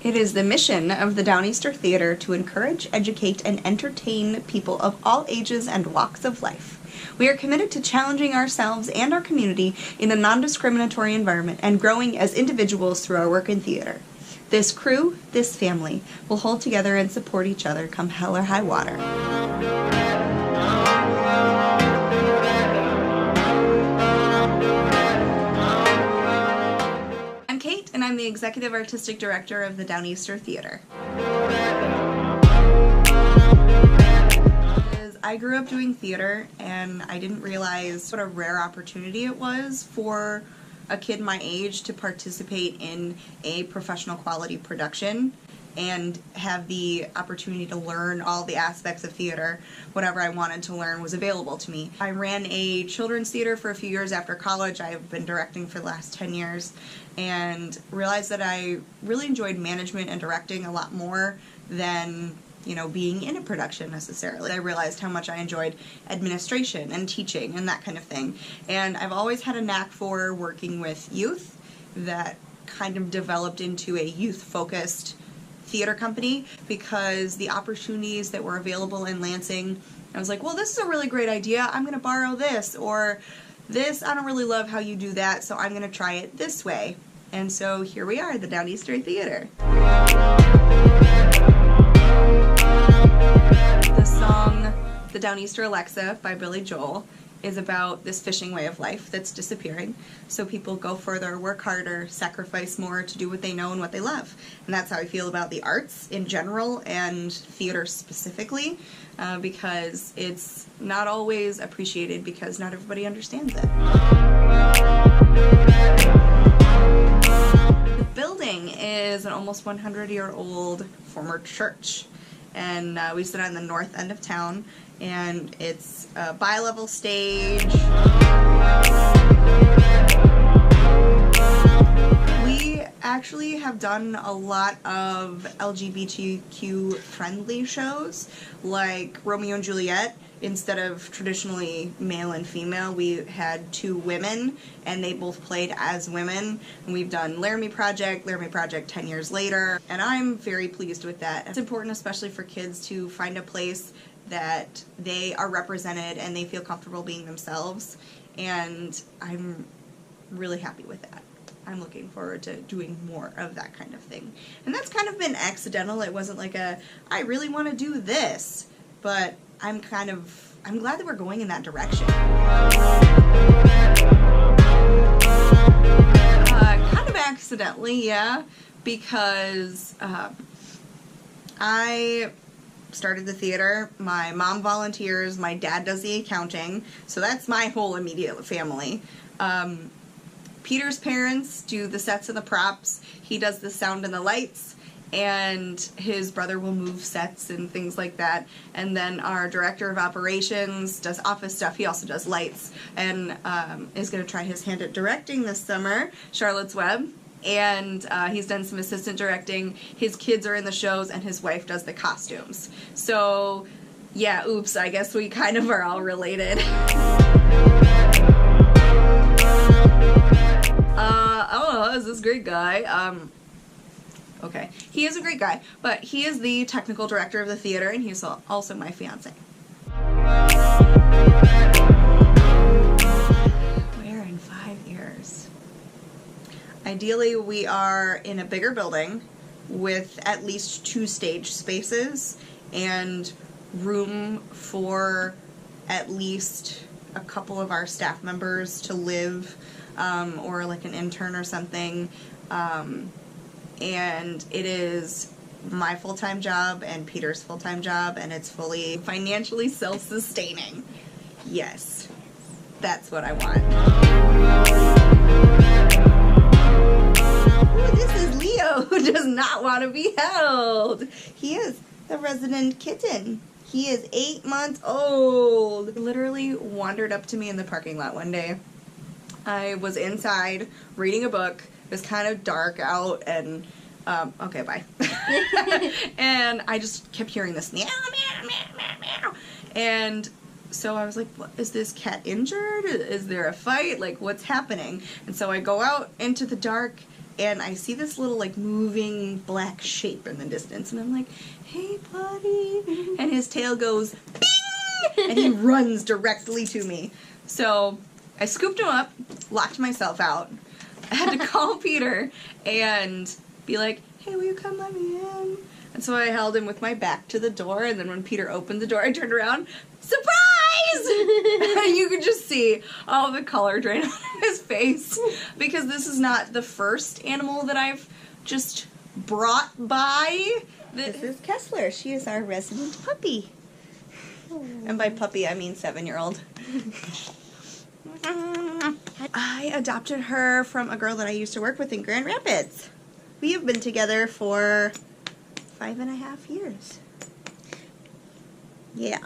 It is the mission of the Downeaster Theatre to encourage, educate, and entertain people of all ages and walks of life. We are committed to challenging ourselves and our community in a non-discriminatory environment and growing as individuals through our work in theater. This crew, this family, will hold together and support each other come hell or high water. I'm Kate, and I'm the Executive Artistic Director of the Downeaster Theatre. I grew up doing theater, and I didn't realize what a rare opportunity it was for a kid my age to participate in a professional quality production and have the opportunity to learn all the aspects of theater. Whatever I wanted to learn was available to me. I ran a children's theater for a few years after college. I've been directing for the last 10 years and realized that I really enjoyed management and directing a lot more than being in a production necessarily. I realized how much I enjoyed administration and teaching and that kind of thing. And I've always had a knack for working with youth that kind of developed into a youth-focused theater company because the opportunities that were available in Lansing, I was like, well, this is a really great idea. I'm going to borrow this, or this, I don't really love how you do that, so I'm going to try it this way. And so here we are, the Downeaster Theatre. The song The Downeaster Alexa by Billy Joel is about this fishing way of life that's disappearing. So people go further, work harder, sacrifice more to do what they know and what they love. And that's how I feel about the arts in general and theater specifically, because it's not always appreciated because not everybody understands it. The building is an almost 100-year-old former church. And we sit on the north end of town, and it's a bi-level stage. We actually have done a lot of LGBTQ friendly shows, like Romeo and Juliet. Instead of traditionally male and female, we had two women, and they both played as women. And we've done Laramie Project 10 years later, and I'm very pleased with that. It's important, especially for kids, to find a place that they are represented and they feel comfortable being themselves, and I'm really happy with that. I'm looking forward to doing more of that kind of thing. And that's kind of been accidental. It wasn't like I really want to do this, but I'm glad that we're going in that direction. Kind of accidentally, yeah, because I started the theater. My mom volunteers, my dad does the accounting, so that's my whole immediate family. Peter's parents do the sets and the props. He does the sound and the lights, and his brother will move sets and things like that. And then our director of operations does office stuff. He also does lights, and is going to try his hand at directing this summer, Charlotte's Web. And he's done some assistant directing. His kids are in the shows, and his wife does the costumes. So, yeah, oops, I guess we kind of are all related. Oh, is this great guy? Okay, he is a great guy, but he is the technical director of the theater, and he's also my fiance. Where in 5 years? Ideally, we are in a bigger building with at least 2 stage spaces and room for at least a couple of our staff members to live, or like an intern or something. And it is my full-time job and Peter's full-time job, and it's fully financially self-sustaining. Yes, that's what I want. Ooh, this is Leo, who does not want to be held. He is the resident kitten. He is 8 months old. He literally wandered up to me in the parking lot one day. I was inside reading a book. It was kind of dark out, and okay, bye. And I just kept hearing this meow, meow, meow, meow, meow. And so I was like, what, is this cat injured? Is there a fight? Like, what's happening? And so I go out into the dark, and I see this little like moving black shape in the distance, and I'm like, "Hey, buddy!" And his tail goes, "Bing!" And he runs directly to me. So I scooped him up, locked myself out. I had to call Peter and be like, "Hey, will you come let me in?" And so I held him with my back to the door, and then when Peter opened the door, I turned around, surprise! And you could just see all the color drain out of his face, because this is not the first animal that I've just brought by. This is Kessler. She is our resident puppy. And by puppy, I mean 7-year-old. I adopted her from a girl that I used to work with in Grand Rapids. We have been together for 5.5 years. Yeah.